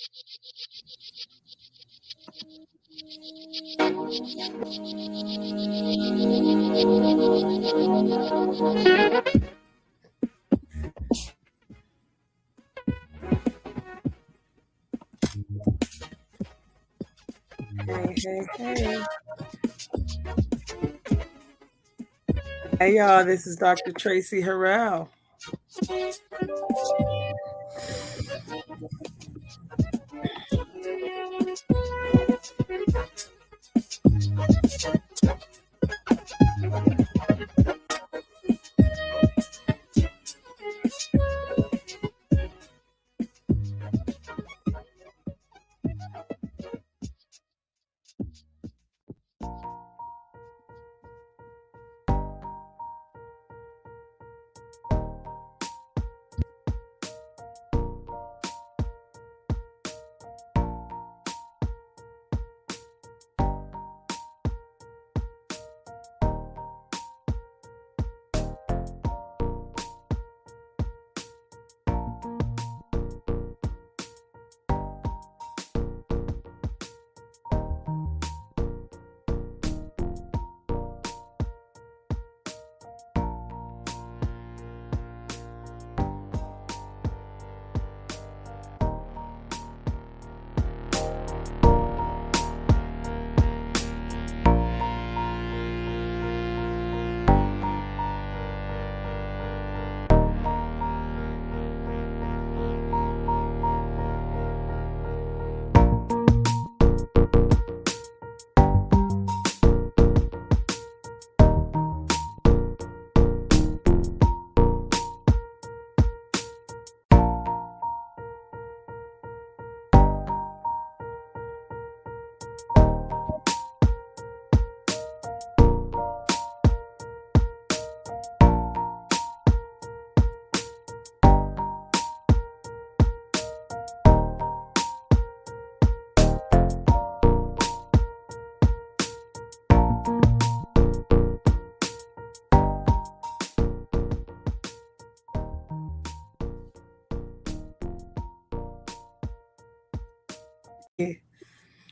Hey. Hey, y'all, this is Dr. Traci Harrell.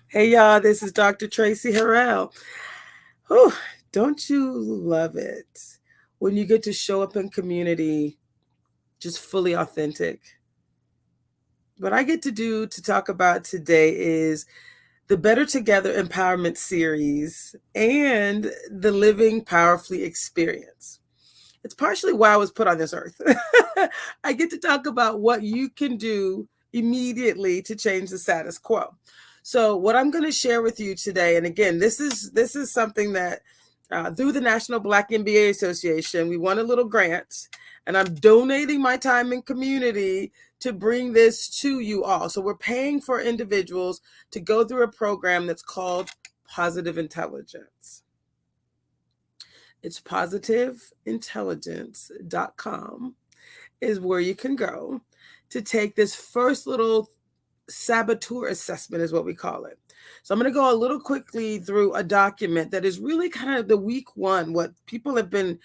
Hey, y'all, this is Dr. Traci Harrell. Whew, don't you love it when you get to show up in community just fully authentic? What I get to do to talk about today is the Better Together Empowerment Series and the Living Powerfully experience. It's partially why I was put on this earth. I get to talk about what you can do immediately to change the status quo. So what I'm going to share with you today, and again, this is something that through the National Black MBA Association, we won a little grant, and I'm donating my time and community to bring this to you all. So we're paying for individuals to go through a program that's called Positive Intelligence. It's positiveintelligence.com is where you can go to take this first little saboteur assessment is what we call it. So I'm going to go a little quickly through a document that is really kind of the week one, what people have been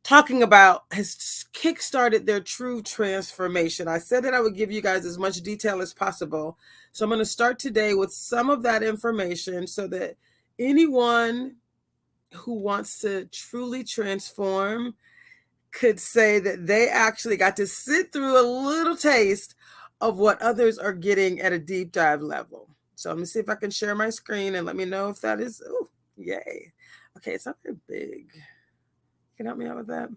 talking about has kickstarted their true transformation. I said that I would give you guys as much detail as possible. So I'm going to start today with some of that information so that anyone who wants to truly transform could say that they actually got to sit through a little taste of what others are getting at a deep dive level. So let me see if I can share my screen and let me know if that is, oh, yay. Okay, it's not very big. You can help me out with that?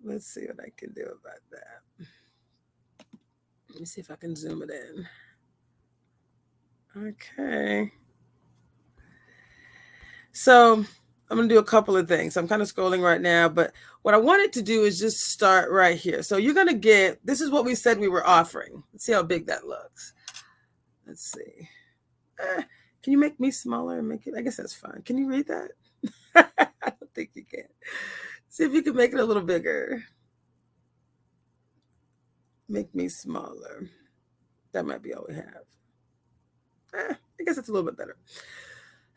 Let's see what I can do about that. Let me see if I can zoom it in. Okay. So I'm going to do a couple of things. I'm kind of scrolling right now, but what I wanted to do is just start right here. So you're going to get, this is what we said we were offering. Let's see how big that looks. Let's see. Can you make me smaller and make it, I guess that's fine. Can you read that? I don't think you can. See if you can make it a little bigger. Make me smaller. That might be all we have. I guess it's a little bit better.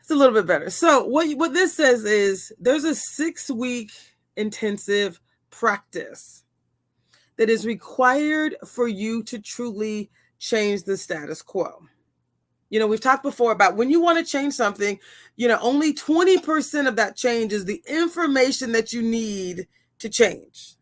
It's a little bit better. So what this says is there's a 6-week intensive practice that is required for you to truly change the status quo. We've talked before about when you want to change something, only 20% of that change is the information that you need to change.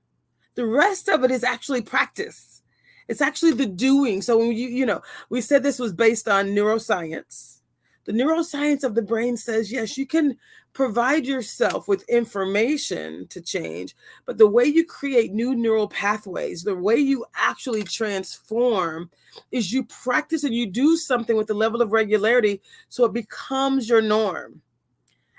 The rest of it is actually practice. It's actually the doing. So when we said this was based on neuroscience. The neuroscience of the brain says, yes, you can provide yourself with information to change, but the way you create new neural pathways, the way you actually transform is you practice and you do something with the level of regularity so it becomes your norm.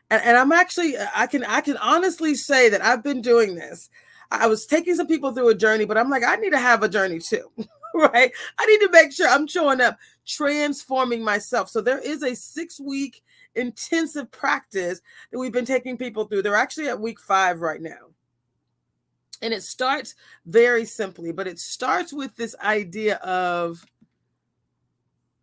And I'm actually, I can honestly say that I've been doing this. I was taking some people through a journey, but I'm like, I need to have a journey too, right? I need to make sure I'm showing up, transforming myself. So there is a 6-week intensive practice that we've been taking people through. They're actually at week 5 right now. And it starts very simply, but it starts with this idea of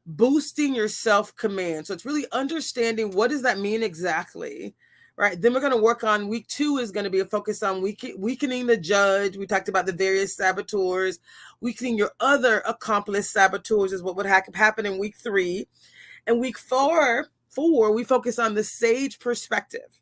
boosting your self-command. So it's really understanding what does that mean exactly, right? Then we're going to work on week 2 is going to be a focus on weakening the judge. We talked about the various saboteurs. Weakening your other accomplice saboteurs is what would happen in week 3. And week 4, we focus on the sage perspective.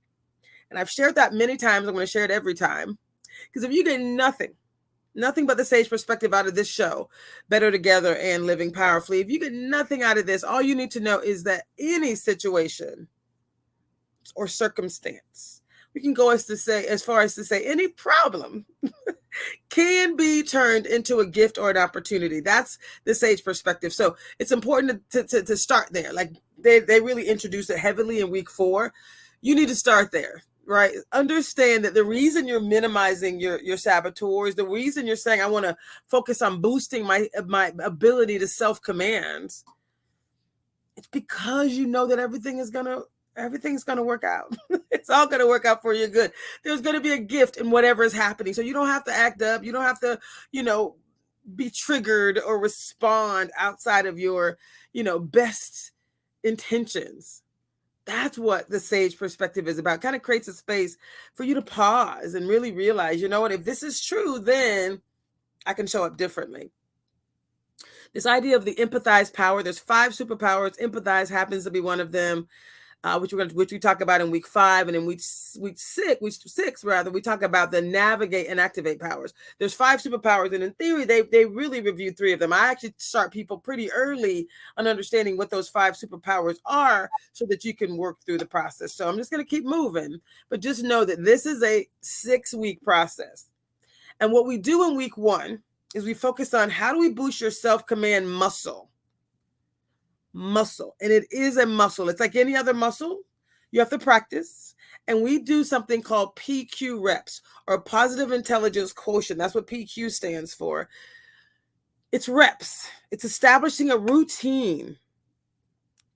And I've shared that many times. I'm going to share it every time. Because if you get nothing but the sage perspective out of this show, Better Together and Living Powerfully, if you get nothing out of this, all you need to know is that any situation or circumstance, we can go as far as to say any problem can be turned into a gift or an opportunity. That's the sage perspective. So it's important to start there. Like they really introduce it heavily in week 4. You need to start there. Right. Understand that the reason you're minimizing your saboteurs, the reason you're saying I want to focus on boosting my ability to self-command, it's because you know that everything's gonna work out. It's all gonna work out for your good. There's gonna be a gift in whatever is happening. So you don't have to act up. You don't have to, be triggered or respond outside of your, best intentions. That's what the sage perspective is about. Kind of creates a space for you to pause and really realize, if this is true, then I can show up differently. This idea of the empathize power, there's 5 superpowers. Empathize happens to be one of them, which we talk about in week 5, and in week 6, we talk about the navigate and activate powers. There's 5 superpowers, and in theory, they really review 3 of them. I actually start people pretty early on understanding what those 5 superpowers are, so that you can work through the process. So I'm just going to keep moving, but just know that this is a 6-week process. And what we do in week 1 is we focus on how do we boost your self-command muscle. And it is a muscle. It's like any other muscle. You have to practice. And we do something called PQ reps, or positive intelligence quotient. That's what PQ stands for. It's reps. It's establishing a routine,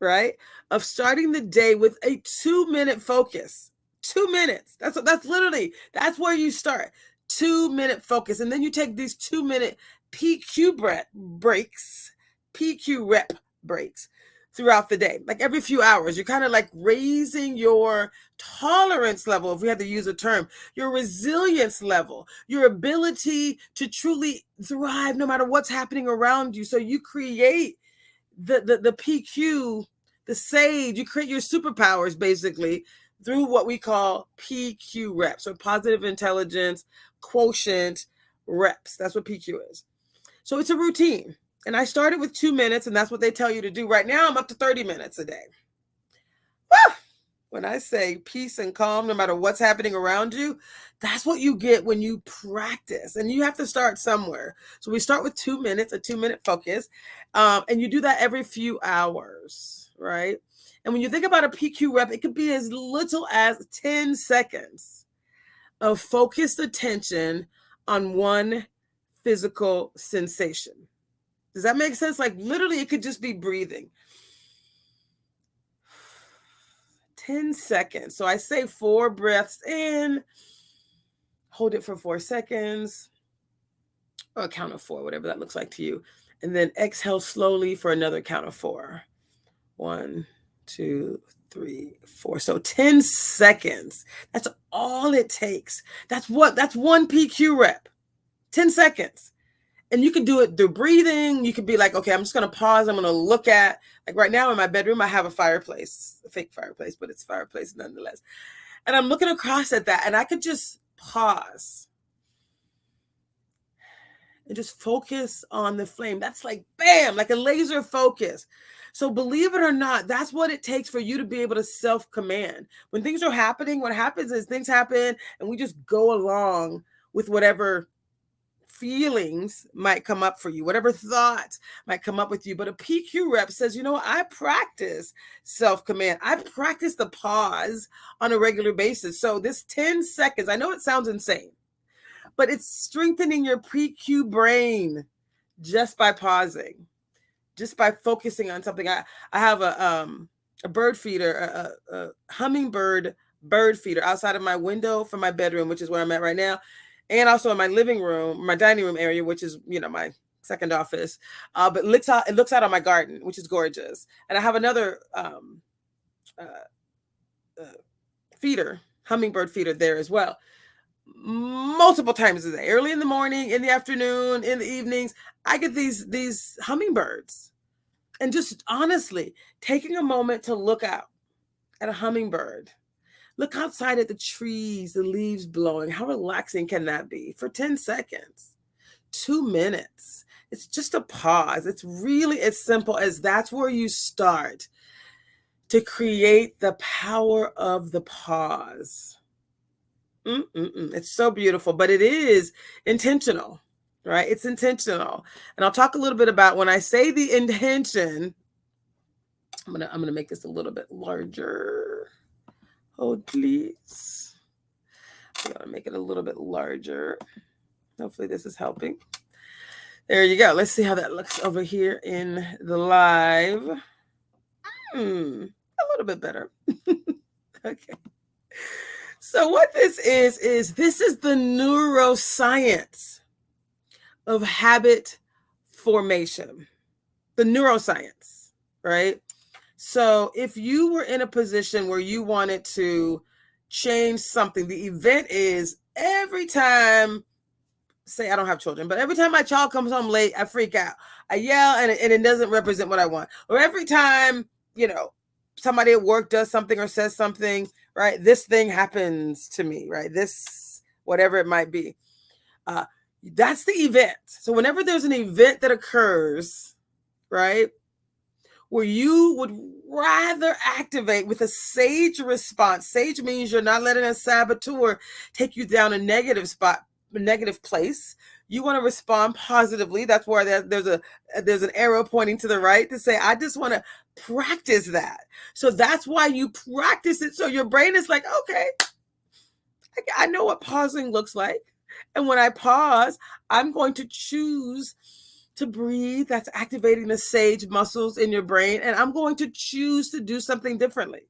right, of starting the day with a 2-minute focus. 2 minutes. That's where you start. 2-minute focus. And then you take these 2-minute PQ breaks, PQ rep breaks throughout the day. Like every few hours, you're kind of like raising your tolerance level, if we had to use a term, your resilience level, your ability to truly thrive no matter what's happening around you. So you create the PQ, the sage, you create your superpowers basically through what we call PQ reps, or positive intelligence quotient reps. That's what PQ is. So it's a routine. And I started with 2 minutes, and that's what they tell you to do. Right now, I'm up to 30 minutes a day. Woo! When I say peace and calm, no matter what's happening around you, that's what you get when you practice. And you have to start somewhere. So we start with 2 minutes, a 2-minute focus. And you do that every few hours, right? And when you think about a PQ rep, it could be as little as 10 seconds of focused attention on one physical sensation. Does that make sense? Like literally, it could just be breathing. 10 seconds. So I say 4 breaths in, hold it for 4 seconds, or a count of 4, whatever that looks like to you. And then exhale slowly for another count of 4. 1, 2, 3, 4. So 10 seconds. That's all it takes. That's one PQ rep. 10 seconds. And you can do it through breathing. You could be like, okay, I'm just going to pause. I'm going to look at, like right now in my bedroom, I have a fireplace, a fake fireplace, but it's a fireplace nonetheless. And I'm looking across at that, and I could just pause and just focus on the flame. That's like, bam, like a laser focus. So believe it or not, that's what it takes for you to be able to self-command. When things are happening, what happens is things happen and we just go along with whatever feelings might come up for you, whatever thoughts might come up with you. But a PQ rep says, you know what, I practice self-command. I practice the pause on a regular basis. So this 10 seconds, I know it sounds insane, but it's strengthening your PQ brain just by pausing, just by focusing on something. I have a bird feeder, a hummingbird bird feeder outside of my window from my bedroom, which is where I'm at right now. And also in my living room, my dining room area, which is, my second office. But it looks out on my garden, which is gorgeous. And I have another feeder, hummingbird feeder there as well. Multiple times a day, early in the morning, in the afternoon, in the evenings, I get these hummingbirds. And just honestly, taking a moment to look out at a hummingbird. Look outside at the trees, the leaves blowing. How relaxing can that be? For 10 seconds, 2 minutes. It's just a pause. It's really as simple as that's where you start to create the power of the pause. It's so beautiful, but it is intentional, right? It's intentional. And I'll talk a little bit about when I say the intention. I'm gonna make this a little bit larger. Hold, please. I'm going to make it a little bit larger. Hopefully this is helping. There you go. Let's see how that looks over here in the live. A little bit better. Okay. So what this is this is the neuroscience of habit formation. The neuroscience, right? So if you were in a position where you wanted to change something, the event is every time, say I don't have children, but every time my child comes home late, I freak out. I yell and it doesn't represent what I want. Or every time, somebody at work does something or says something, right? This thing happens to me, right? This, whatever it might be. That's the event. So whenever there's an event that occurs, right, where you would rather activate with a sage response. Sage means you're not letting a saboteur take you down a negative place. You want to respond positively. That's where there's an arrow pointing to the right to say, I just want to practice that. So that's why you practice it. So your brain is like, okay, I know what pausing looks like. And when I pause, I'm going to choose to breathe. That's activating the sage muscles in your brain. And I'm going to choose to do something differently.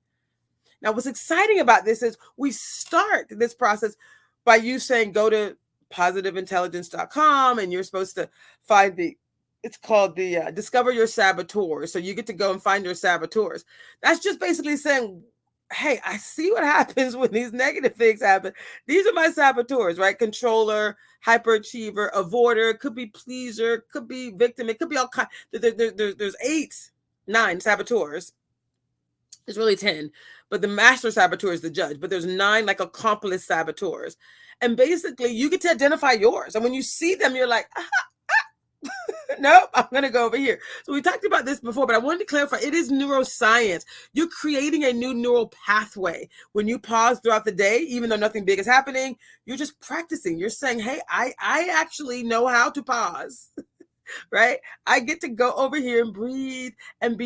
Now, what's exciting about this is we start this process by you saying, go to positiveintelligence.com and you're supposed to find it's called the Discover Your Saboteurs. So you get to go and find your saboteurs. That's just basically saying, hey, I see what happens when these negative things happen. These are my saboteurs, right? Controller, hyperachiever, avoider, could be pleaser, could be victim. It could be all kinds. There's 9 saboteurs. There's really 10, but the master saboteur is the judge. But there's 9 like accomplice saboteurs. And basically you get to identify yours. And when you see them, you're like, nope, I'm going to go over here. So we talked about this before, but I wanted to clarify, it is neuroscience. You're creating a new neural pathway. When you pause throughout the day, even though nothing big is happening, you're just practicing. You're saying, hey, I actually know how to pause, right? I get to go over here and breathe and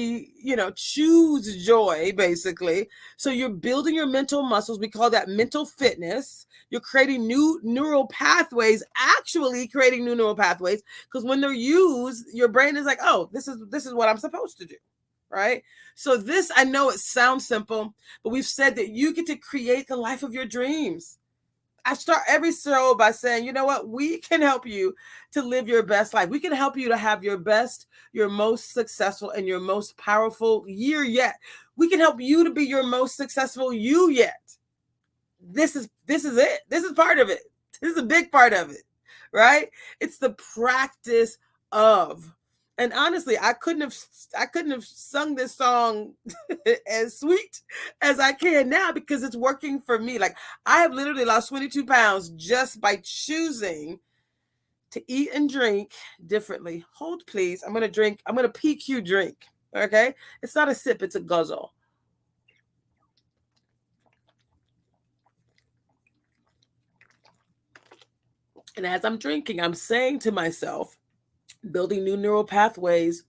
choose joy, basically. So you're building your mental muscles. We call that mental fitness. You're creating new neural pathways, actually creating new neural pathways, because when they're used, your brain is like, oh, this is what I'm supposed to do, right? So this, I know it sounds simple, but we've said that you get to create the life of your dreams. I start every show by saying, you know what? We can help you to live your best life. We can help you to have your best, your most successful, and your most powerful year yet. We can help you to be your most successful you yet. This is it. This is part of it. This is a big part of it, right? It's the practice of. And honestly, I couldn't have sung this song as sweet as I can now because it's working for me. Like I have literally lost 22 pounds just by choosing to eat and drink differently. Hold please. I'm going to PQ drink. Okay? It's not a sip, it's a guzzle. And as I'm drinking, I'm saying to myself, building new neural pathways.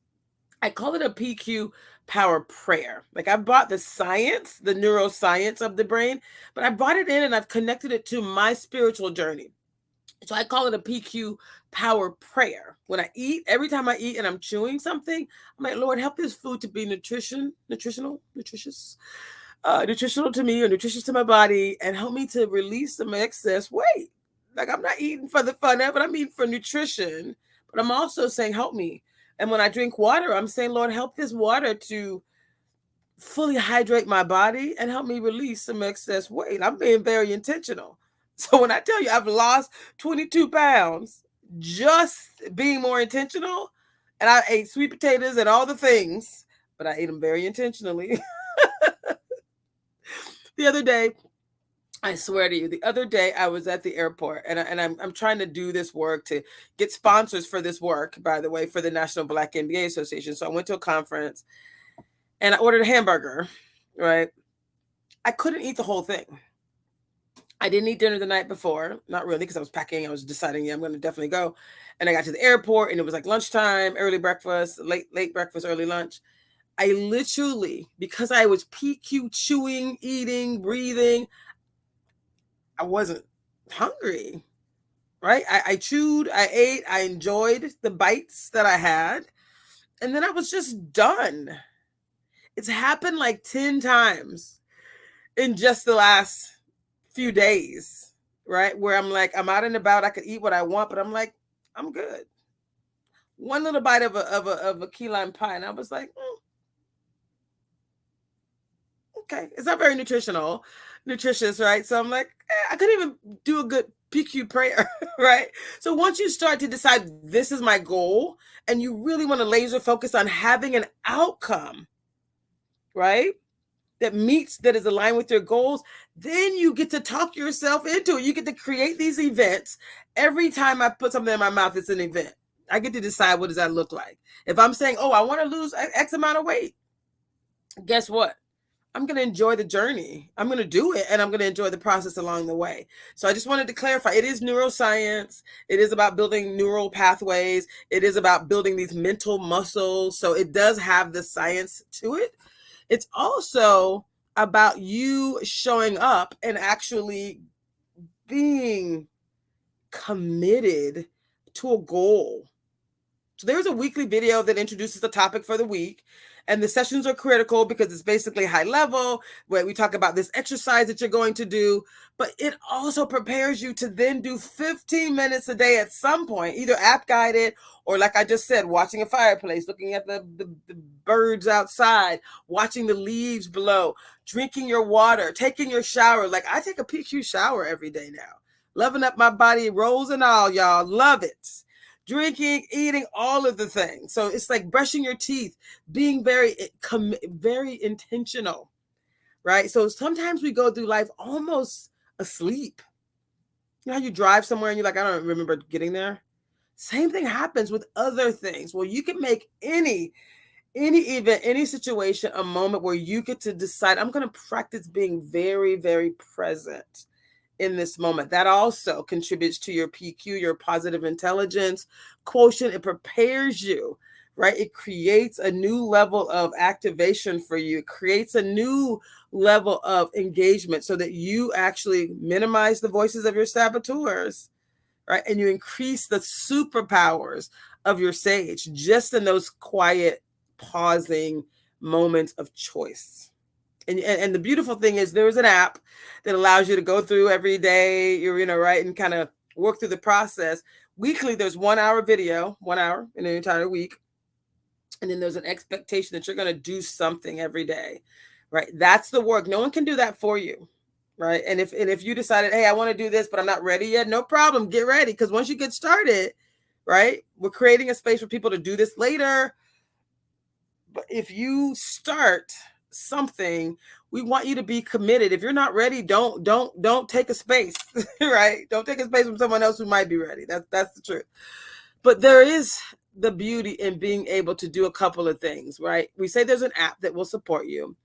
I call it a PQ power prayer. Like I brought the science, the neuroscience of the brain, but I brought it in and I've connected it to my spiritual journey. So I call it a PQ power prayer. When I eat, every time I eat and I'm chewing something, I'm like, Lord, help this food to be nutritional to me or nutritious to my body, and help me to release some excess weight. Like I'm not eating for the fun of it, I'm eating for nutrition, but I'm also saying, help me. And when I drink water, I'm saying, Lord, help this water to fully hydrate my body and help me release some excess weight. I'm being very intentional. So when I tell you I've lost 22 pounds, just being more intentional, and I ate sweet potatoes and all the things, but I ate them very intentionally. The other day, I swear to you, the other day I was at the airport and I'm trying to do this work to get sponsors for this work, by the way, for the National Black MBA Association. So I went to a conference and I ordered a hamburger, right? I couldn't eat the whole thing. I didn't eat dinner the night before, not really, because I was packing. I was deciding, yeah, I'm going to definitely go. And I got to the airport and it was like lunchtime, early breakfast, late breakfast, early lunch. I literally, because I was PQ chewing, eating, breathing, I wasn't hungry, right? I chewed, I ate, I enjoyed the bites that I had, and then I was just done. It's happened like 10 times in just the last few days, right? Where I'm like, I'm out and about, I could eat what I want, but I'm like, I'm good. One little bite of a key lime pie, and I was like, okay, it's not very nutritious, right? So I'm like, I couldn't even do a good PQ prayer, right? So once you start to decide this is my goal and you really want to laser focus on having an outcome, right? That is aligned with your goals, then you get to talk yourself into it. You get to create these events. Every time I put something in my mouth, it's an event. I get to decide what does that look like. If I'm saying, oh, I want to lose X amount of weight, guess what? I'm going to enjoy the journey. I'm going to do it and I'm going to enjoy the process along the way. So I just wanted to clarify, it is neuroscience. It is about building neural pathways. It is about building these mental muscles. So it does have the science to it. It's also about you showing up and actually being committed to a goal. So there's a weekly video that introduces the topic for the week. And the sessions are critical because it's basically high level, where we talk about this exercise that you're going to do. But it also prepares you to then do 15 minutes a day at some point, either app guided or, like I just said, watching a fireplace, looking at the birds outside, watching the leaves blow, drinking your water, taking your shower. Like I take a PQ shower every day now. Loving up my body, rolls and all, y'all. Love it. Drinking, eating, all of the things. So it's like brushing your teeth, being very intentional, right? So sometimes we go through life almost asleep. You know how you drive somewhere and you're like, I don't remember getting there? Same thing happens with other things. Well, you can make any event, any situation, a moment where you get to decide, I'm going to practice being very, very present in this moment. That also contributes to your PQ, your positive intelligence quotient. It prepares you, right? It creates a new level of activation for you. It creates a new level of engagement so that you actually minimize the voices of your saboteurs, right? And you increase the superpowers of your sage just in those quiet, pausing moments of choice. And the beautiful thing is there is an app that allows you to go through every day, right, and kind of work through the process. Weekly, there's 1 hour video, 1 hour in an entire week. And then there's an expectation that you're going to do something every day, right? That's the work. No one can do that for you. right? And if you decided, hey, I want to do this, but I'm not ready yet, no problem. Get ready. Because once you get started, right, we're creating a space for people to do this later. But if you start something, we want you to be committed. If you're not ready, don't take a space, right? Don't take a space from someone else who might be ready. That's the truth. But there is the beauty in being able to do a couple of things, right? We say there's an app that will support you.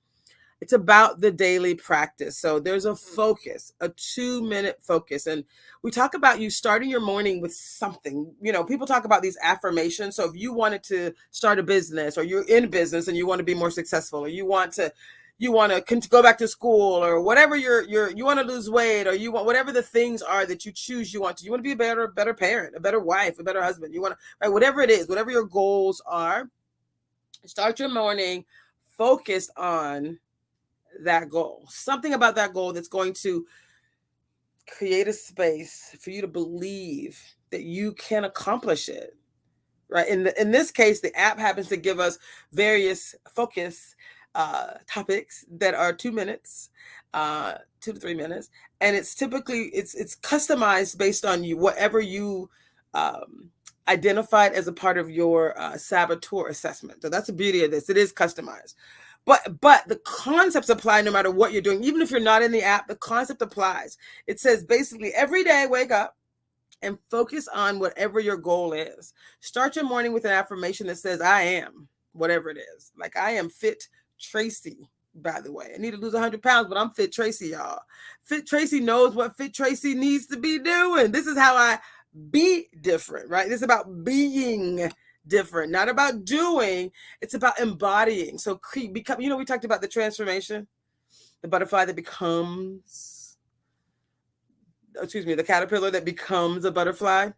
It's about the daily practice. So there's a focus, a 2-minute focus. And we talk about you starting your morning with something. You know, people talk about these affirmations. So if you wanted to start a business, or you're in business and you want to be more successful, or you want to go back to school, or whatever you want to lose weight, or you want whatever the things are that you choose, you want to be a better parent, a better wife, a better husband. You want to, right, whatever it is, whatever your goals are, start your morning focused on that goal, something about that goal that's going to create a space for you to believe that you can accomplish it, right? In this case, the app happens to give us various focus topics that are 2 minutes, 2 to 3 minutes, and it's typically it's customized based on you, whatever you identified as a part of your saboteur assessment. So that's the beauty of this. It is customized. But the concepts apply no matter what you're doing. Even if you're not in the app, the concept applies. It says basically every day, wake up and focus on whatever your goal is. Start your morning with an affirmation that says, I am, whatever it is. Like, I am fit Traci, by the way. I need to lose 100 pounds, but I'm fit Traci, y'all. Fit Traci knows what fit Traci needs to be doing. This is how I be different, right? This is about being different, not about doing. It's about embodying. So become, we talked about the transformation, the butterfly that becomes, the caterpillar that becomes a butterfly.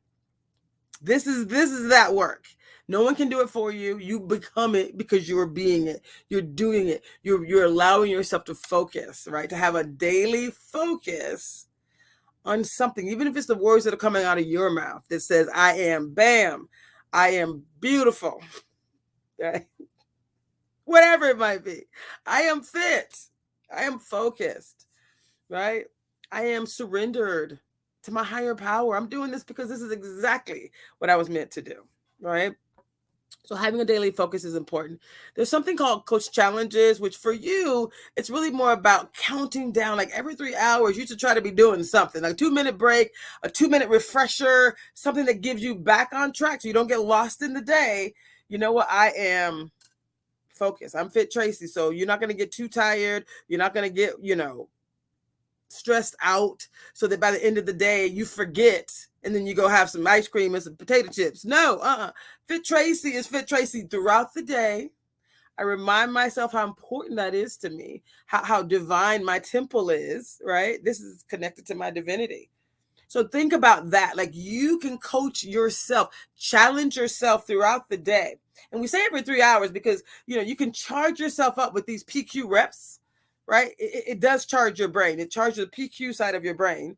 This is that work. No one can do it for you. You become it because you're being it. You're doing it. You're allowing yourself to focus, right? To have a daily focus on something, even if it's the words that are coming out of your mouth that says, I am, bam, I am beautiful, right? Whatever it might be. I am fit. I am focused, right? I am surrendered to my higher power. I'm doing this because this is exactly what I was meant to do, right? So having a daily focus is important. There's something called Coach Challenges, which for you, it's really more about counting down. Like every 3 hours, you should try to be doing something, like a 2-minute break, a 2-minute refresher, something that gives you back on track so you don't get lost in the day. You know what? I am focused. I'm fit Traci. So you're not going to get too tired. You're not going to get, stressed out so that by the end of the day you forget and then you go have some ice cream and some potato chips. No, Fit Traci is Fit Traci throughout the day. I remind myself how important that is to me, how divine my temple is, right? This is connected to my divinity. So think about that. Like, you can coach yourself, challenge yourself throughout the day. And we say every 3 hours because, you can charge yourself up with these PQ reps, right? It does charge your brain. It charges the PQ side of your brain,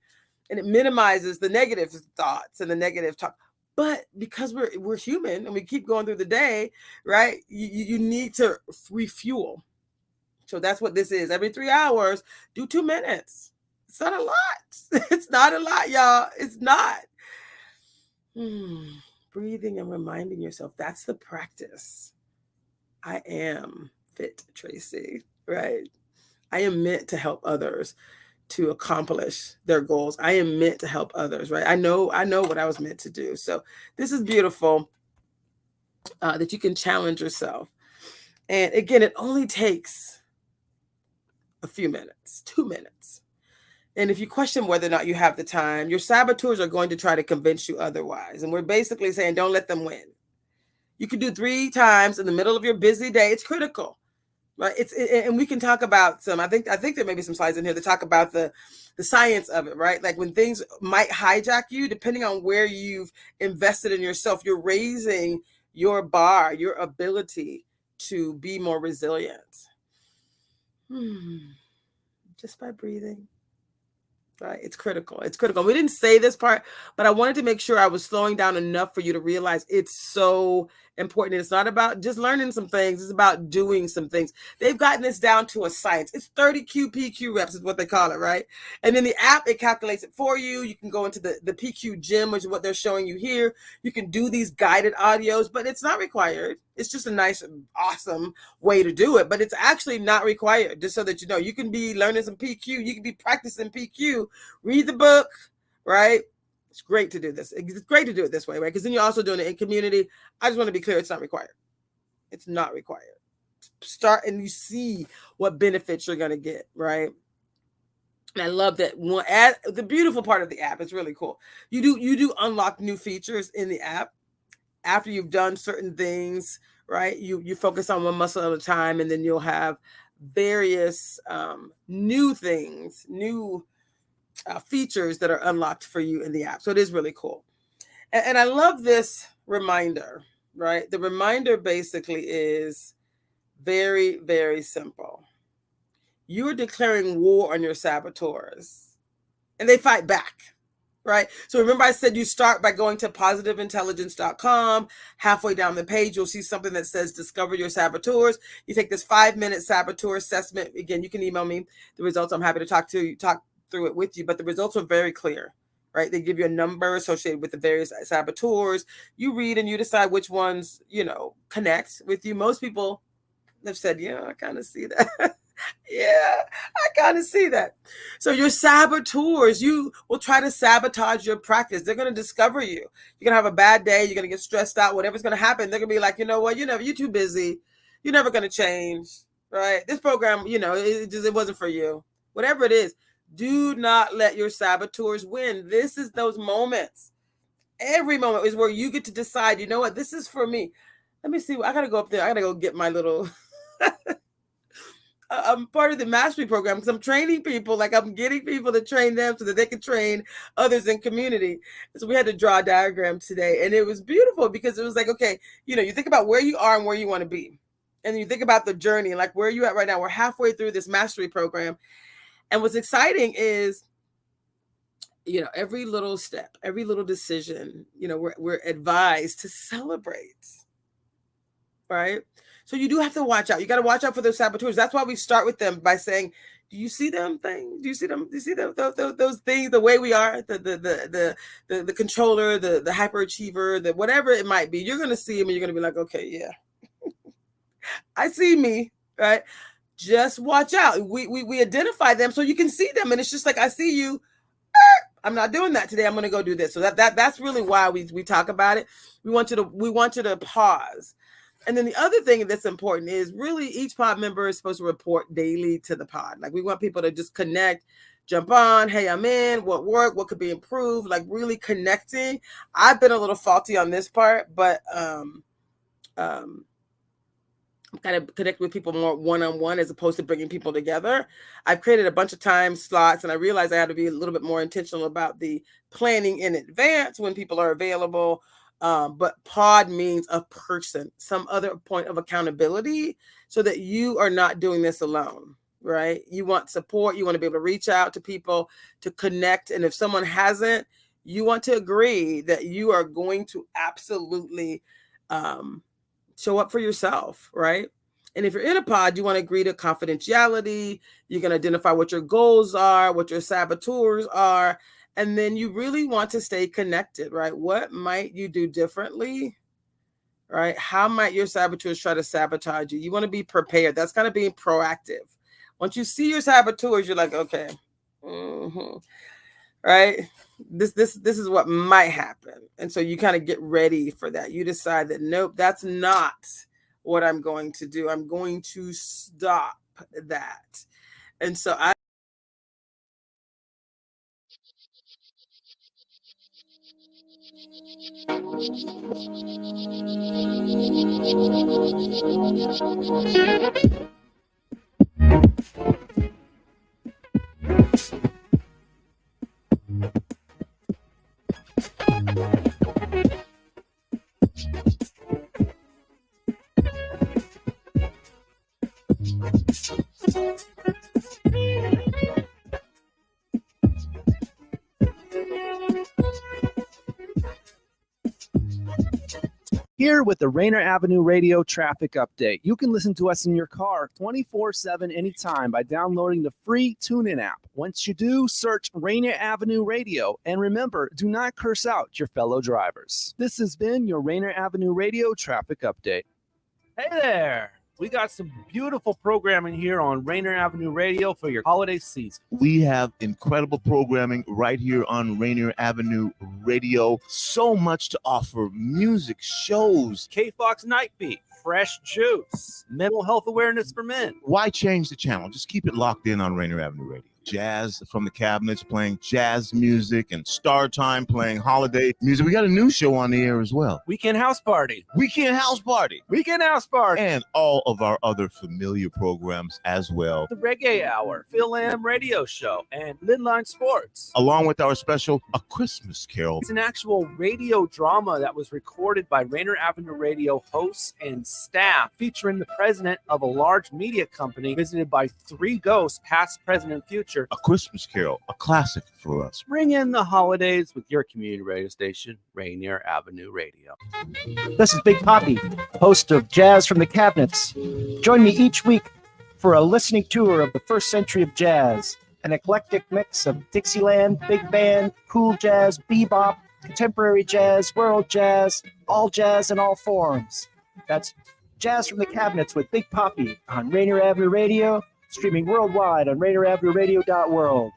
and it minimizes the negative thoughts and the negative talk. But because we're human and we keep going through the day, right? You need to refuel. So that's what this is. Every 3 hours, do 2 minutes. It's not a lot. It's not a lot, y'all. It's not. Breathing and reminding yourself, that's the practice. I am fit Traci, right? I am meant to help others to accomplish their goals. I am meant to help others, right? I know what I was meant to do. So this is beautiful that you can challenge yourself. And again, it only takes a few minutes, 2 minutes. And if you question whether or not you have the time, your saboteurs are going to try to convince you otherwise. And we're basically saying, don't let them win. You can do 3 times in the middle of your busy day. It's critical. Right. And we can talk about some, I think there may be some slides in here that talk about the science of it, right? Like when things might hijack you, depending on where you've invested in yourself, you're raising your bar, your ability to be more resilient. Just by breathing. Right. It's critical. It's critical. We didn't say this part, but I wanted to make sure I was slowing down enough for you to realize it's so important. It's not about just learning some things. It's about doing some things. They've gotten this down to a science. It's 30 QPQ reps is what they call it, right? And in the app, it calculates it for you. You can go into the PQ gym, which is what they're showing you here. You can do these guided audios, but it's not required. It's just a nice, awesome way to do it, but it's actually not required, just so that you know. You can be learning some PQ. You can be practicing PQ. Read the book, right? It's great to do this. It's great to do it this way, right? Because then you're also doing it in community. I just want to be clear, it's not required. It's not required. Start and you see what benefits you're going to get, right? And I love that one. The beautiful part of the app is really cool. You do unlock new features in the app after you've done certain things, right? You focus on one muscle at a time, and then you'll have various new things, new features that are unlocked for you in the app. So it is really cool. And I love this reminder, right? The reminder basically is very, very simple. You are declaring war on your saboteurs, and they fight back, right? So remember I said you start by going to positiveintelligence.com. Halfway down the page, you'll see something that says discover your saboteurs. You take this 5-minute saboteur assessment. Again, you can email me the results. I'm happy to talk through it with you, but the results are very clear, right? They give you a number associated with the various saboteurs. You read and you decide which ones, connect with you. Most people have said, yeah, I kind of see that. Yeah, I kind of see that. So your saboteurs, you will try to sabotage your practice. They're going to discover you. You're going to have a bad day. You're going to get stressed out. Whatever's going to happen, they're going to be like, you know what? You're too busy. You're never going to change, right? This program, it wasn't for you. Whatever it is, do not let your saboteurs win. This is those moments. Every moment is where you get to decide, you know what? This is for me. Let me see. I got to go up there. I got to go get my little... I'm part of the mastery program because I'm training people, like I'm getting people to train them so that they can train others in community. So we had to draw a diagram today, and it was beautiful because it was like, okay, you think about where you are and where you want to be. And you think about the journey, like where you at right now. We're halfway through this mastery program. And what's exciting is, every little step, every little decision, we're advised to celebrate, right? So you do have to watch out. You got to watch out for those saboteurs. That's why we start with them by saying, do you see them things? Do you see them? Do you see those things, the way we are, the controller, the hyperachiever, the whatever it might be, you're going to see them and you're going to be like, okay, yeah, I see me, right? Just watch out. We identify them so you can see them. And it's just like, I see you. I'm not doing that today. I'm going to go do this. So that's really why we talk about it. We want you to pause. And then the other thing that's important is really each pod member is supposed to report daily to the pod. Like we want people to just connect, jump on. Hey, I'm in. What worked? What could be improved? Like really connecting. I've been a little faulty on this part, but kind of connect with people more one-on-one as opposed to bringing people together. I've created a bunch of time slots, and I realized I had to be a little bit more intentional about the planning in advance when people are available. But pod means a person, some other point of accountability so that you are not doing this alone, right? You want support. You want to be able to reach out to people to connect. And if someone hasn't, you want to agree that you are going to absolutely show up for yourself, right? And if you're in a pod, you want to agree to confidentiality. You're going to identify what your goals are, what your saboteurs are. And then you really want to stay connected, right? What might you do differently, right? How might your saboteurs try to sabotage you? You want to be prepared. That's kind of being proactive. Once you see your saboteurs, you're like, okay, right? This is what might happen. And so you kind of get ready for that. You decide that, nope, that's not what I'm going to do. I'm going to stop that. And so Here with the Rainier Avenue Radio Traffic Update. You can listen to us in your car 24/7 anytime by downloading the free TuneIn app. Once you do, search Rainier Avenue Radio. And remember, do not curse out your fellow drivers. This has been your Rainier Avenue Radio Traffic Update. Hey there! We got some beautiful programming here on Rainier Avenue Radio for your holiday season. We have incredible programming right here on Rainier Avenue Radio. So much to offer. Music, shows. K-Fox Night Beat, Fresh Juice, mental health awareness for men. Why change the channel? Just keep it locked in on Rainier Avenue Radio. Jazz from the Cabinets playing jazz music, and Star Time playing holiday music. We got a new show on the air as well. Weekend House Party. Weekend House Party. Weekend House Party. And all of our other familiar programs as well. The Reggae Hour, Phil Am Radio Show, and Midline Sports. Along with our special A Christmas Carol. It's an actual radio drama that was recorded by Rainier Avenue Radio hosts and staff, featuring the president of a large media company, visited by 3 ghosts, past, present, and future. A Christmas Carol, a classic for us. Bring in the holidays with your community radio station, Rainier Avenue Radio. This is Big Poppy, host of Jazz from the Cabinets. Join me each week for a listening tour of the first century of jazz, an eclectic mix of Dixieland, big band, cool jazz, bebop, contemporary jazz, world jazz, all jazz in all forms. That's Jazz from the Cabinets with Big Poppy on Rainier Avenue Radio, streaming worldwide on RainierAvenueRadio.world.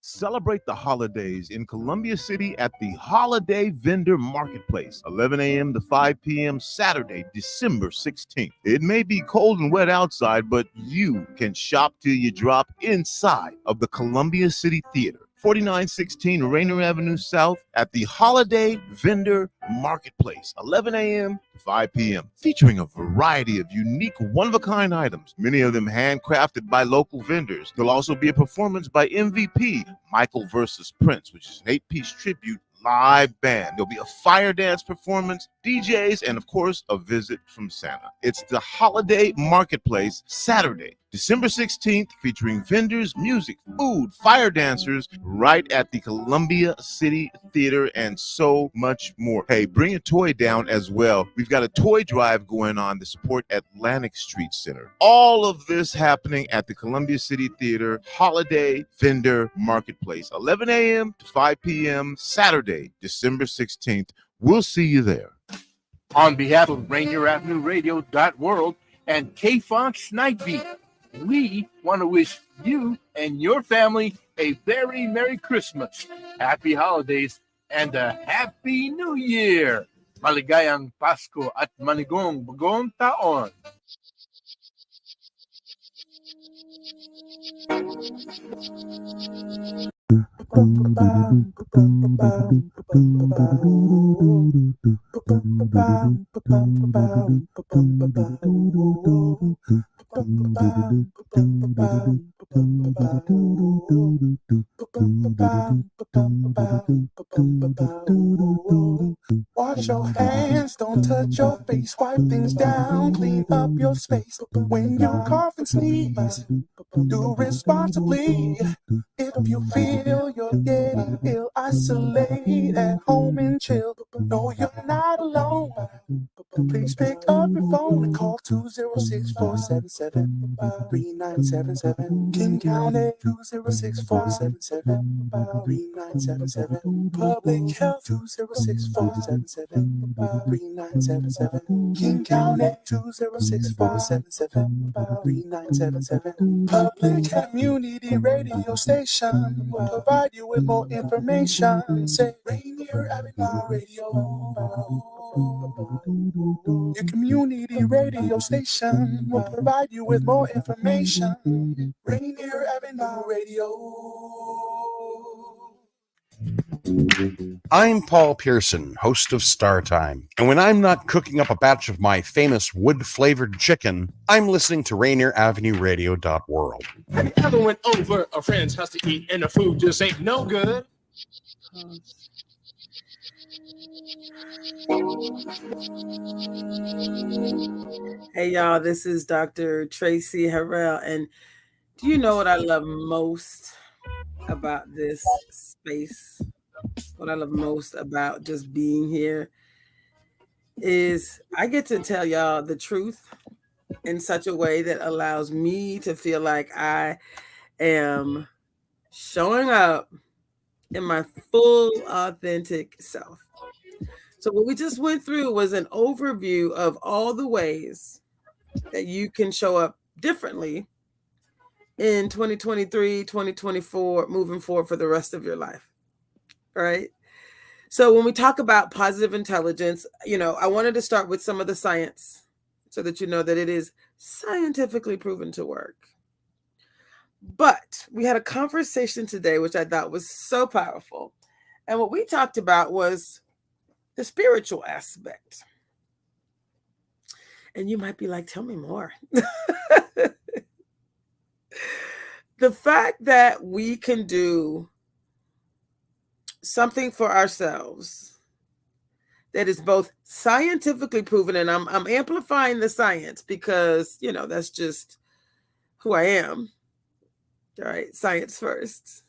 Celebrate the holidays in Columbia City at the Holiday Vendor Marketplace, 11 a.m. to 5 p.m. Saturday, December 16th. It may be cold and wet outside, but you can shop till you drop inside of the Columbia City Theater. 4916 Rainier Avenue South at the Holiday Vendor Marketplace, 11 a.m. to 5 p.m., featuring a variety of unique one-of-a-kind items, many of them handcrafted by local vendors. There'll also be a performance by MVP, Michael versus Prince, which is an 8-piece tribute live band. There'll be a fire dance performance, DJs, and of course, a visit from Santa. It's the Holiday Marketplace, Saturday, December 16th, featuring vendors, music, food, fire dancers, right at the Columbia City Theater, and so much more. Hey, bring a toy down as well. We've got a toy drive going on to support Atlantic Street Center. All of this happening at the Columbia City Theater Holiday Vendor Marketplace, 11 a.m. to 5 p.m. Saturday, December 16th. We'll see you there. On behalf of Rainier Avenue Radio.world and K-Fox Night Beat, we want to wish you and your family a very Merry Christmas, Happy Holidays, and a Happy New Year. Maligayang Pasko at manigong bagong taon. Wash your hands, don't touch your face, wipe things down, clean up your space. When you cough and sneeze, do responsibly. If you feel you're getting ill, isolate at home and chill. No, you're not alone. Please pick up your phone and call 206-477-3977. King County 206-477-3977. Public Health 206-477-3977. King County 206-477-3977. Public Community Radio Station will provide you with more information. Say Rainier Avenue Radio. Your community radio station will provide you with more information. Rainier Avenue Radio. I'm Paul Pearson, host of Star Time. And when I'm not cooking up a batch of my famous wood-flavored chicken, I'm listening to RainierAvenueRadio.world. Have you ever went over a friend's house to eat and the food just ain't no good? Hey y'all, this is Dr. Traci Harrell, and do you know what I love most about this space? What I love most about just being here is I get to tell y'all the truth in such a way that allows me to feel like I am showing up in my full authentic self. So what we just went through was an overview of all the ways that you can show up differently in 2023, 2024, moving forward for the rest of your life, right? So when we talk about positive intelligence, I wanted to start with some of the science so that you know that it is scientifically proven to work. But we had a conversation today, which I thought was so powerful. And what we talked about was the spiritual aspect. And you might be like, tell me more. The fact that we can do something for ourselves that is both scientifically proven, and I'm amplifying the science because, that's just who I am. All right, science first,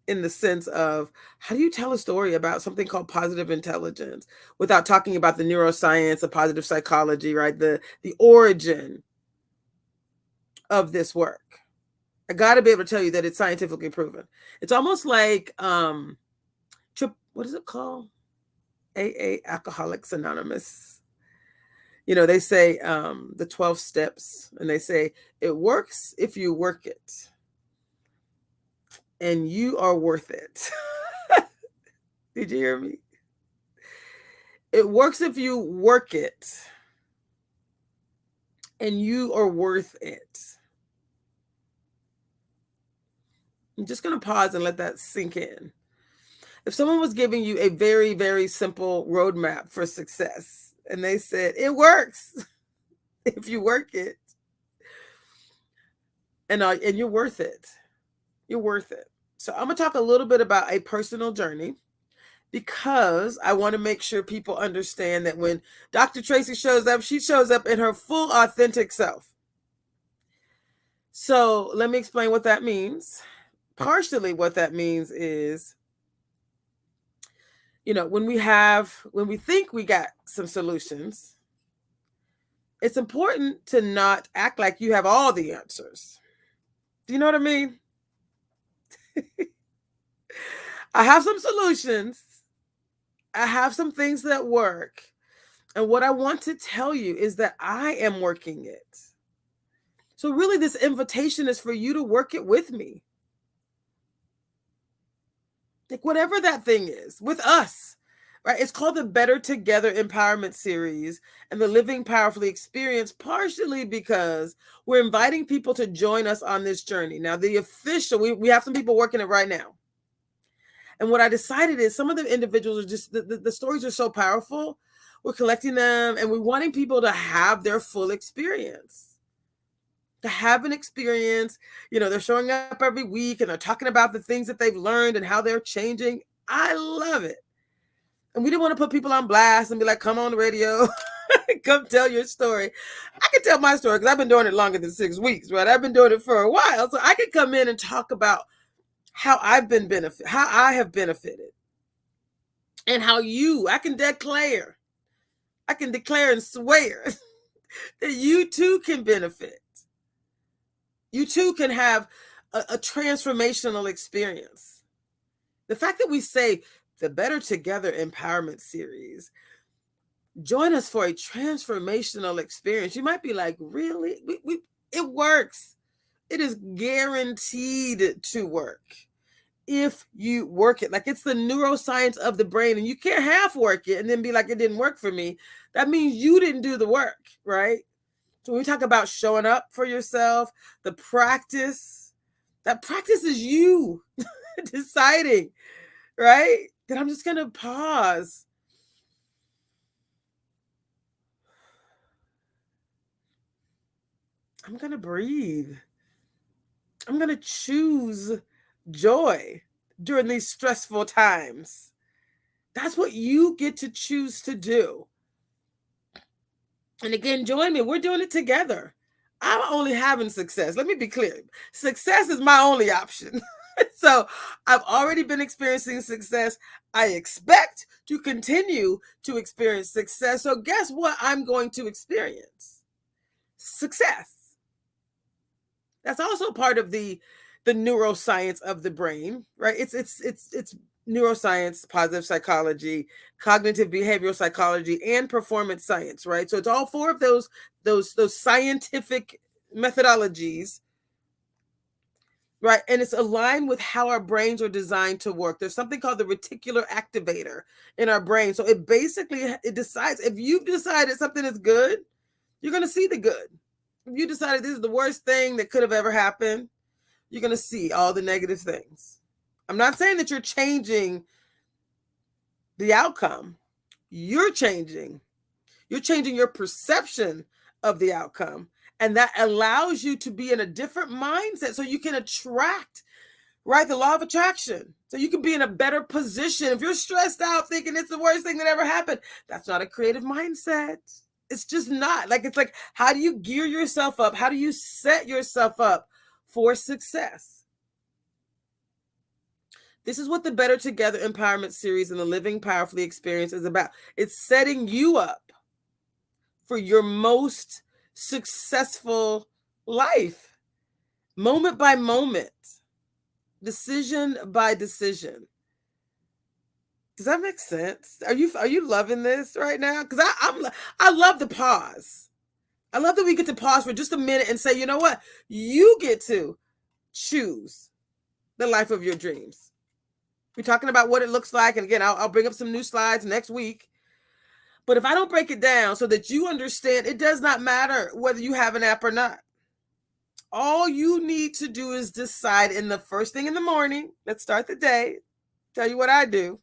in the sense of how do you tell a story about something called positive intelligence without talking about the neuroscience of positive psychology, right? The origin of this work. I got to be able to tell you that it's scientifically proven. It's almost like, what is it called? AA, Alcoholics Anonymous. They say the 12 steps, and they say it works if you work it. And you are worth it. Did you hear me? It works if you work it. And you are worth it. I'm just going to pause and let that sink in. If someone was giving you a very, very simple roadmap for success, and they said, it works if you work it, and you're worth it. You're worth it. So I'm going to talk a little bit about a personal journey because I want to make sure people understand that when Dr. Traci shows up, she shows up in her full authentic self. So let me explain what that means. Partially what that means is, when we think we got some solutions, it's important to not act like you have all the answers. Do you know what I mean? I have some solutions. I have some things that work. And what I want to tell you is that I am working it. So really, this invitation is for you to work it with me. Like whatever that thing is, with us, right? It's called the Better Together Empowerment Series and the Living Powerfully Experience, partially because we're inviting people to join us on this journey. Now, we have some people working it right now. And what I decided is some of the individuals are just, the stories are so powerful. We're collecting them and we're wanting people to have their full experience. To have an experience, they're showing up every week and they're talking about the things that they've learned and how they're changing. I love it. And we didn't want to put people on blast and be like, come on the radio, come tell your story. I can tell my story because I've been doing it longer than 6 weeks, right? I've been doing it for a while. So I can come in and talk about how I have benefited and how I can declare and swear that you too can benefit. You too can have a transformational experience. The fact that we say the Better Together Empowerment Series, join us for a transformational experience. You might be like, really? It works. It is guaranteed to work if you work it. Like it's the neuroscience of the brain, and you can't half work it and then be like, it didn't work for me. That means you didn't do the work, right? So when we talk about showing up for yourself, that practice is you deciding, right? That I'm just going to pause. I'm going to breathe. I'm going to choose joy during these stressful times. That's what you get to choose to do. And again, join me. We're doing it together. I'm only having success. Let me be clear. Success is my only option. So I've already been experiencing success. I expect to continue to experience success. So guess what I'm going to experience? Success. That's also part of the neuroscience of the brain, right? It's neuroscience, positive psychology, cognitive behavioral psychology, and performance science, right? So it's all four of those scientific methodologies, right? And it's aligned with how our brains are designed to work. There's something called the reticular activator in our brain. So it decides, if you've decided something is good, you're going to see the good. If you decided this is the worst thing that could have ever happened, you're going to see all the negative things. I'm not saying that you're changing the outcome. You're changing your perception of the outcome. And that allows you to be in a different mindset so you can attract, right? The law of attraction. So you can be in a better position. If you're stressed out thinking it's the worst thing that ever happened, that's not a creative mindset. It's just not. It's like, how do you gear yourself up? How do you set yourself up for success? This is what the Better Together Empowerment Series and the Living Powerfully Experience is about. It's setting you up for your most successful life, moment by moment, decision by decision. Does that make sense? Are you loving this right now? Because I love the pause. I love that we get to pause for just a minute and say, you know what? You get to choose the life of your dreams. We're talking about what it looks like. And again, I'll bring up some new slides next week. But if I don't break it down so that you understand, it does not matter whether you have an app or not. All you need to do is decide in the first thing in the morning. Let's start the day. Tell you what I do.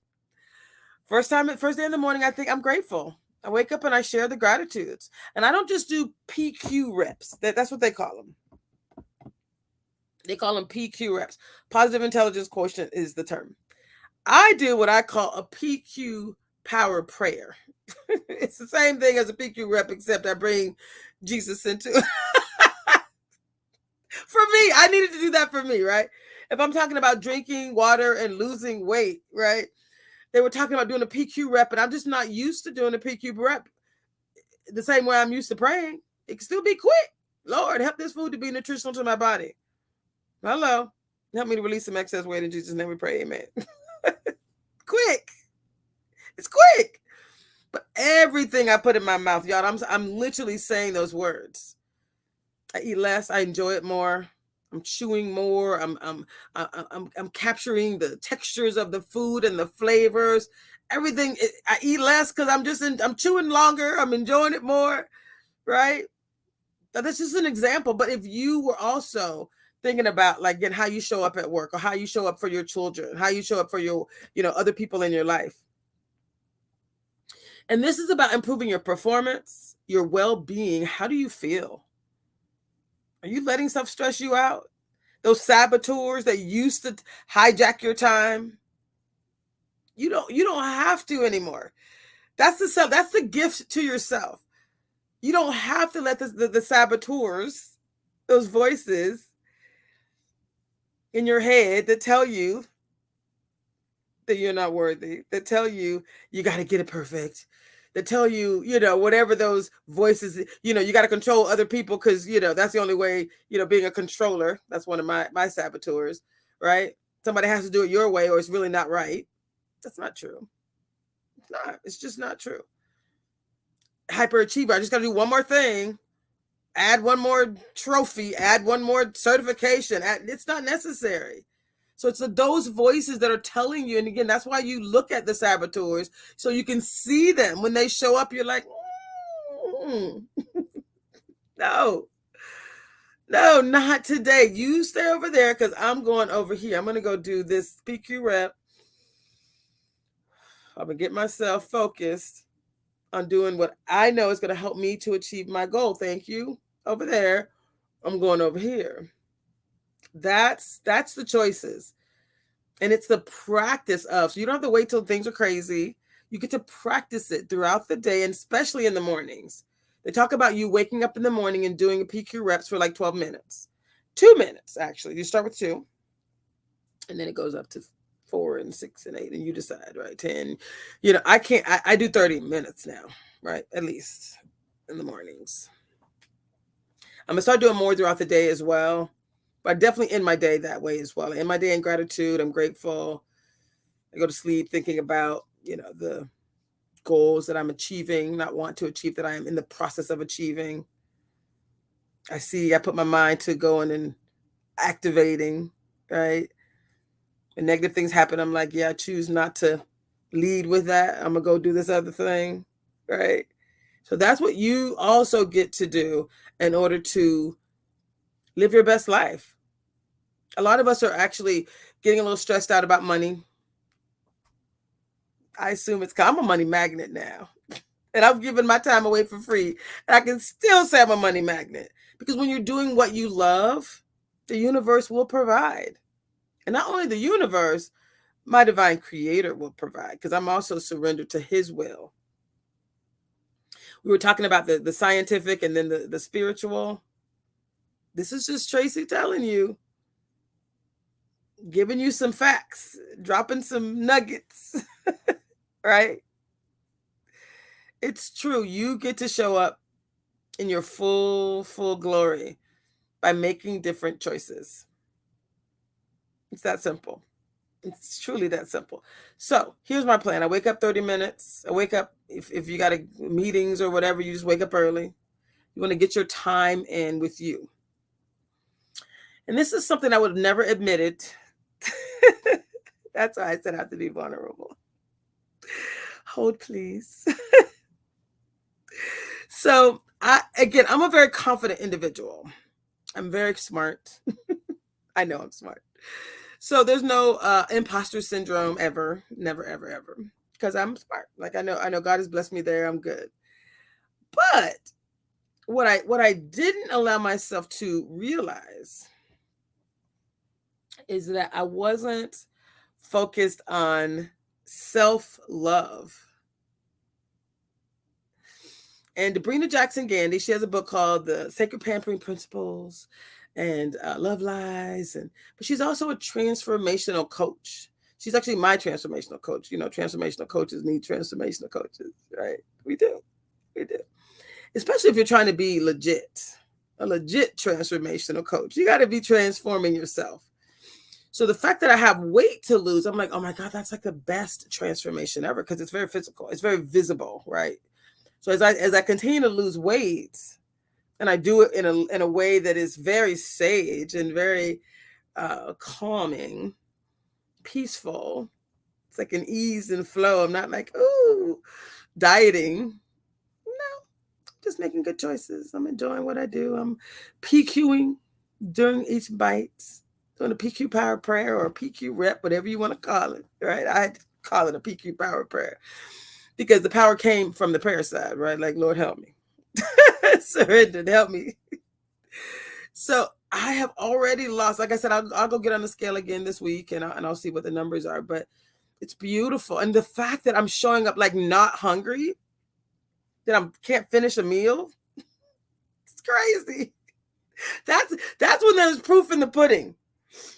First day in the morning, I think I'm grateful. I wake up and I share the gratitudes. And I don't just do PQ reps. That's what they call them. They call them PQ reps. Positive intelligence quotient is the term. I do what I call a PQ power prayer. It's the same thing as a PQ rep, except I bring Jesus into it. For me, I needed to do that for me, right? If I'm talking about drinking water and losing weight, right? They were talking about doing a PQ rep, and I'm just not used to doing a PQ rep the same way I'm used to praying. It can still be quick. Lord, help this food to be nutritional to my body. Hello. Help me to release some excess weight in Jesus' name we pray, amen. Quick. It's quick. But everything I put in my mouth, y'all, I'm literally saying those words. I eat less. I enjoy it more. I'm chewing more. I'm capturing the textures of the food and the flavors. Everything. I eat less because I'm chewing longer. I'm enjoying it more, right? Now, that's just an example. But if you were also thinking about again, how you show up at work or how you show up for your children, how you show up for your, other people in your life. And this is about improving your performance, your well-being. How do you feel? Are you letting stuff stress you out? Those saboteurs that used to hijack your time. You don't have to anymore. That's the gift to yourself. You don't have to let the saboteurs, those voices in your head that tell you that you're not worthy, that tell you got to get it perfect, that tell you, whatever those voices, you got to control other people because, that's the only way, being a controller. That's one of my saboteurs, right? Somebody has to do it your way or it's really not right. That's not true. It's not. It's just not true. Hyperachiever. I just got to do one more thing, add one more trophy, add one more certification. It's not necessary. So it's those voices that are telling you, and again, that's why you look at the saboteurs, so you can see them. When they show up, you're like, no, not today. You stay over there because I'm going over here. I'm going to go do this PQ rep. I'm going to get myself focused on doing what I know is going to help me to achieve my goal. Thank you. Over there. I'm going over here. That's the choices. And it's the practice of, so you don't have to wait till things are crazy. You get to practice it throughout the day, and especially in the mornings. They talk about you waking up in the morning and doing a PQ reps for 12 minutes. 2 minutes, actually. You start with 2. And then it goes up to 4 and 6 and 8, and you decide, right? 10. I do 30 minutes now, right? At least in the mornings. I'm going to start doing more throughout the day as well. But I definitely end my day that way as well. I end my day in gratitude. I'm grateful. I go to sleep thinking about, the goals that I'm achieving, not want to achieve, that I am in the process of achieving. I put my mind to going and activating, right? When negative things happen, I'm like, I choose not to lead with that. I'm going to go do this other thing, right? So that's what you also get to do in order to live your best life. A lot of us are actually getting a little stressed out about money. I assume I'm a money magnet now. And I'm giving my time away for free. And I can still say I'm a money magnet. Because when you're doing what you love, the universe will provide. And not only the universe, my divine creator will provide. Because I'm also surrendered to his will. We were talking about the scientific and then the spiritual. This is just Traci telling you, giving you some facts, dropping some nuggets, right? It's true. You get to show up in your full glory by making different choices. It's that simple. It's truly that simple. So here's my plan. I wake up 30 minutes. I wake up, if you got meetings or whatever, you just wake up early. You want to get your time in with you. And this is something I would have never admitted. That's why I said I have to be vulnerable. Hold, please. So I'm a very confident individual. I'm very smart. I know I'm smart. So there's no imposter syndrome ever, never, ever, ever, because I'm smart. Like I know God has blessed me there. I'm good. But what I didn't allow myself to realize is that I wasn't focused on self-love. And Debrina Jackson Gandy, she has a book called The Sacred Pampering Principles and Love Lies. But she's also a transformational coach. She's actually my transformational coach. Transformational coaches need transformational coaches, right? We do. Especially if you're trying to be a legit transformational coach. You got to be transforming yourself. So the fact that I have weight to lose, I'm like, oh my God, that's like the best transformation ever, because it's very physical. It's very visible, right? So as I continue to lose weight, and I do it in a way that is very sage and very calming, peaceful. It's like an ease and flow. I'm not like, ooh, dieting. No, just making good choices. I'm enjoying what I do. I'm PQing during each bite, doing a PQ power prayer or a PQ rep, whatever you want to call it, right? I call it a PQ power prayer. Because the power came from the prayer side, right? Like, Lord, help me. Surrendered, help me. So I have already lost. Like I said, I'll go get on the scale again this week, and I'll see what the numbers are. But it's beautiful. And the fact that I'm showing up like not hungry, that I can't finish a meal, it's crazy. That's when there's proof in the pudding.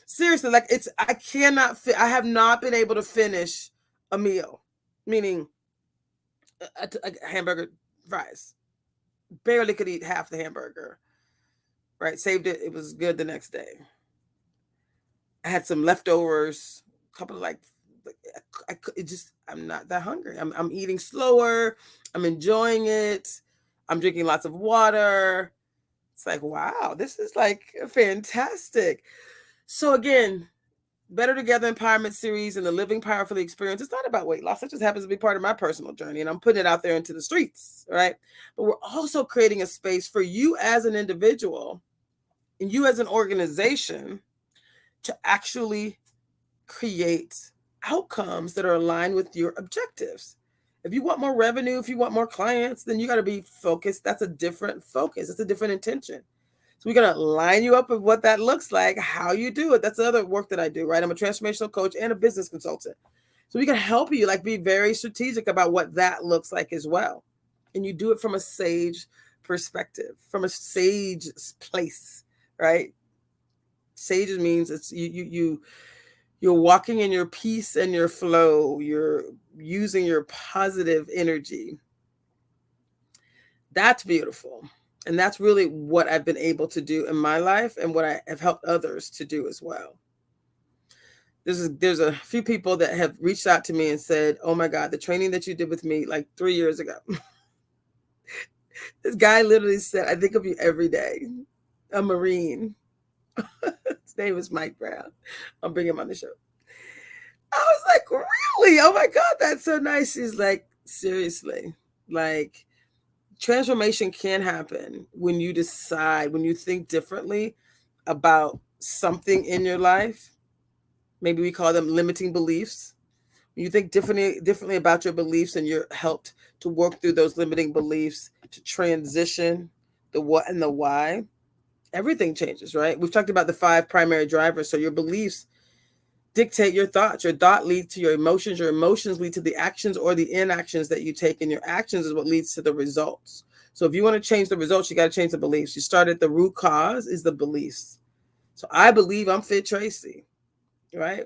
Seriously, like I have not been able to finish a meal, meaning a hamburger, fries. Barely could eat half the hamburger, right? Saved it. It was good the next day. I had some leftovers, a couple of I'm not that hungry. I'm eating slower. I'm enjoying it. I'm drinking lots of water. It's like, wow, this is like fantastic. So again, Better Together Empowerment Series and the Living Powerfully Experience. It's not about weight loss. It just happens to be part of my personal journey, and I'm putting it out there into the streets, right? But we're also creating a space for you as an individual and you as an organization to actually create outcomes that are aligned with your objectives. If you want more revenue, if you want more clients, then you got to be focused. That's a different focus. It's a different intention. So we're going to line you up with what that looks like, how you do it. That's the other work that I do, right? I'm a transformational coach and a business consultant. So we can help you be very strategic about what that looks like as well. And you do it from a sage perspective, from a sage place, right? Sage means it's you're You're walking in your peace and your flow. You're using your positive energy. That's beautiful. And that's really what I've been able to do in my life and what I have helped others to do as well. There's a few people that have reached out to me and said, oh my God, the training that you did with me like 3 years ago. This guy literally said, I think of you every day. A Marine. His name is Mike Brown. I'll bring him on the show. I was like, really? Oh my God, that's so nice. He's like, seriously, like transformation can happen when you decide, when you think differently about something in your life. Maybe we call them limiting beliefs. When you think differently about your beliefs and you're helped to work through those limiting beliefs to transition the what and the why, everything changes, right? We've talked about the 5 primary drivers. So your beliefs dictate your thoughts. Your thought leads to your emotions lead to the actions or the inactions that you take, and your actions is what leads to the results. So if you want to change the results, you got to change the beliefs. You start at the root cause is the beliefs. So I believe I'm fit Tracy, right?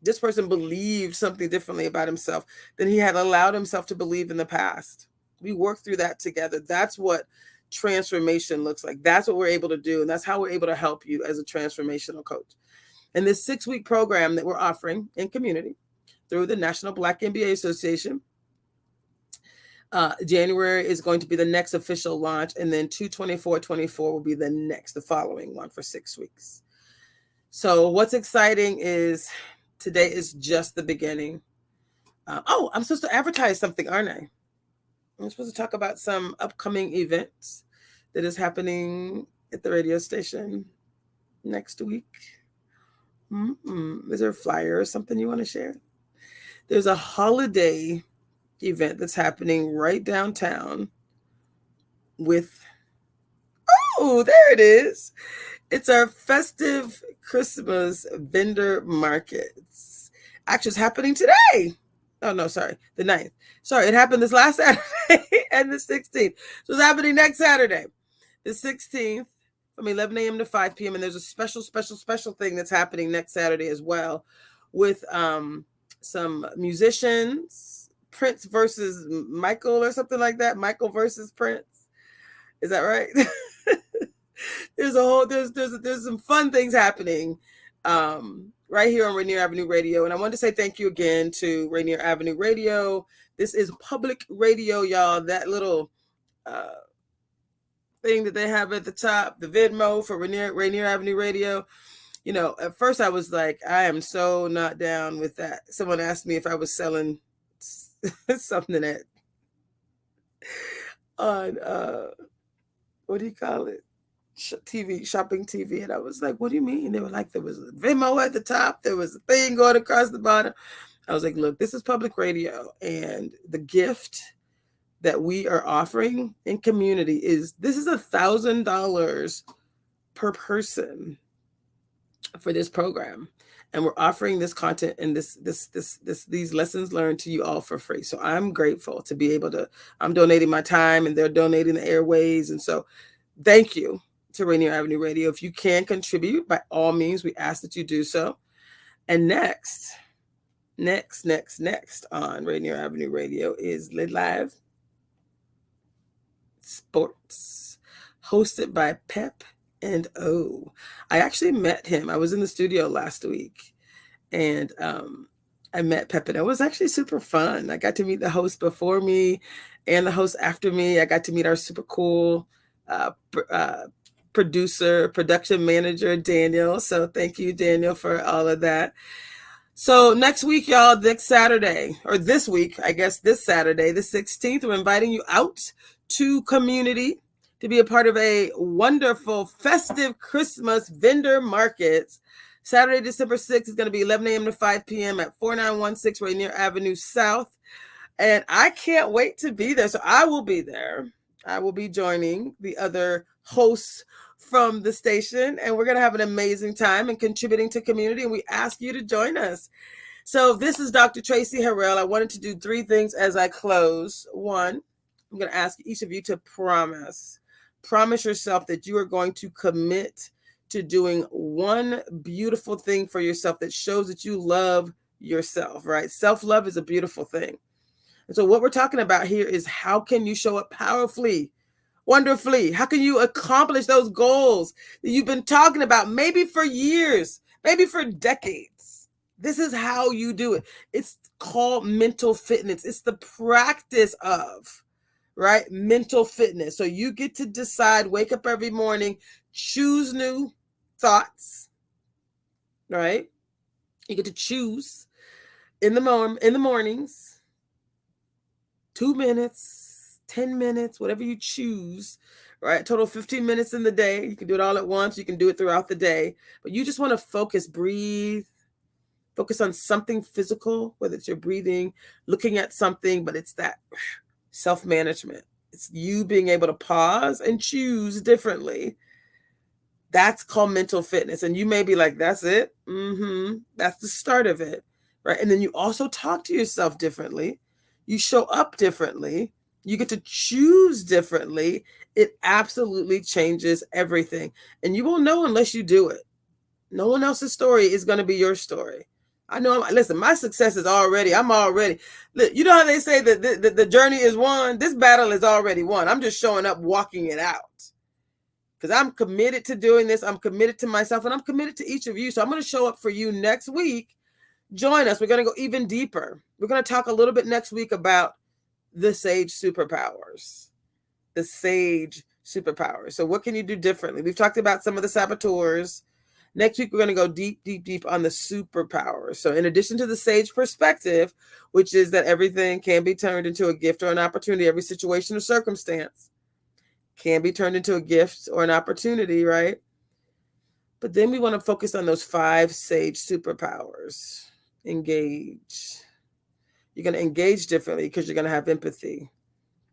This person believed something differently about himself than he had allowed himself to believe in the past. We work through that together. That's what transformation looks like. That's what we're able to do. And that's how we're able to help you as a transformational coach. And this 6-week program that we're offering in community through the National Black MBA Association, January is going to be the next official launch. And then 2/24/24 will be the following one for 6 weeks. So what's exciting is today is just the beginning. I'm supposed to advertise something, aren't I? I'm supposed to talk about some upcoming events that is happening at the radio station next week. Is there a flyer or something you want to share? There's a holiday event that's happening right downtown with, there it is. It's our festive Christmas vendor markets. Actually, it's happening today. Oh, no, sorry. The 9th. Sorry, it happened this last Saturday and the 16th. So it's happening next Saturday, the 16th. From 11 a.m. to 5 p.m. And there's a special thing that's happening next Saturday as well with some musicians, Prince versus Michael or something like that. Michael versus Prince. Is that right? There's some fun things happening right here on Rainier Avenue Radio. And I want to say thank you again to Rainier Avenue Radio. This is public radio, y'all. That little thing that they have at the top, the Venmo for Rainier Avenue Radio. You know, at first I was like, I am so not down with that. Someone asked me if I was selling something on what do you call it? Shopping TV. And I was like, what do you mean? They were like, there was a Venmo at the top. There was a thing going across the bottom. I was like, look, this is public radio. And the gift that we are offering in community is $1,000 per person for this program. And we're offering this content and these lessons learned to you all for free. So I'm grateful to be able to, I'm donating my time and they're donating the airways. And so thank you to Rainier Avenue Radio. If you can contribute, by all means, we ask that you do so. And next on Rainier Avenue Radio is Live Sports, hosted by Pep and O. I actually met him. I was in the studio last week, and I met Pep and O. It was actually super fun. I got to meet the host before me and the host after me. I got to meet our super cool production manager, Daniel. So thank you, Daniel, for all of that. So next week, y'all, next Saturday, or this week, I guess this Saturday, the 16th, we're inviting you out to community to be a part of a wonderful festive Christmas vendor markets. Saturday, December 6th is going to be 11 a.m. to 5 p.m. at 4916 Rainier Avenue South. And I can't wait to be there. So I will be there. I will be joining the other hosts from the station, and we're going to have an amazing time and contributing to community. And we ask you to join us. So this is Dr. Traci Harrell. I wanted to do 3 things as I close. 1, I'm going to ask each of you to promise yourself that you are going to commit to doing one beautiful thing for yourself that shows that you love yourself, right? Self-love is a beautiful thing. And so what we're talking about here is how can you show up powerfully, wonderfully? How can you accomplish those goals that you've been talking about, maybe for years, maybe for decades? This is how you do it. It's called mental fitness. It's the practice of, right, mental fitness. So you get to decide, wake up every morning, choose new thoughts, right? You get to choose in the mornings, 2 minutes, 10 minutes, whatever you choose, right? Total 15 minutes in the day. You can do it all at once. You can do it throughout the day. But you just want to focus, breathe, focus on something physical, whether it's your breathing, looking at something, but it's that self-management. It's you being able to pause and choose differently. That's called mental fitness. And you may be like, that's it? That's the start of it, right? And then you also talk to yourself differently. You show up differently. You get to choose differently. It absolutely changes everything. And you won't know unless you do it. No one else's story is going to be your story. I know, listen, my success is I'm already, you know how they say that the journey is won? This battle is already won. I'm just showing up, walking it out. Because I'm committed to doing this. I'm committed to myself, and I'm committed to each of you. So I'm going to show up for you next week. Join us. We're going to go even deeper. We're going to talk a little bit next week about the sage superpowers. The sage superpowers. So what can you do differently? We've talked about some of the saboteurs. Next week, we're going to go deep on the superpowers. So in addition to the sage perspective, which is that everything can be turned into a gift or an opportunity, every situation or circumstance can be turned into a gift or an opportunity, right? But then we want to focus on those 5 sage superpowers. Engage. You're going to engage differently because you're going to have empathy,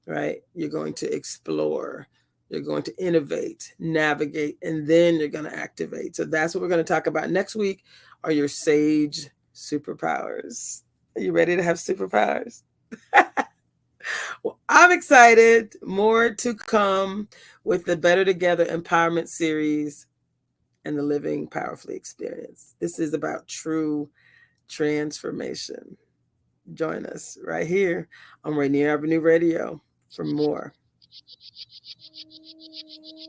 right? You're going to explore. You're going to innovate, navigate, and then you're going to activate. So that's what we're going to talk about next week, are your sage superpowers. Are you ready to have superpowers? Well, I'm excited. More to come with the Better Together Empowerment Series and the Living Powerfully Experience. This is about true transformation. Join us right here on Rainier Avenue Radio for more.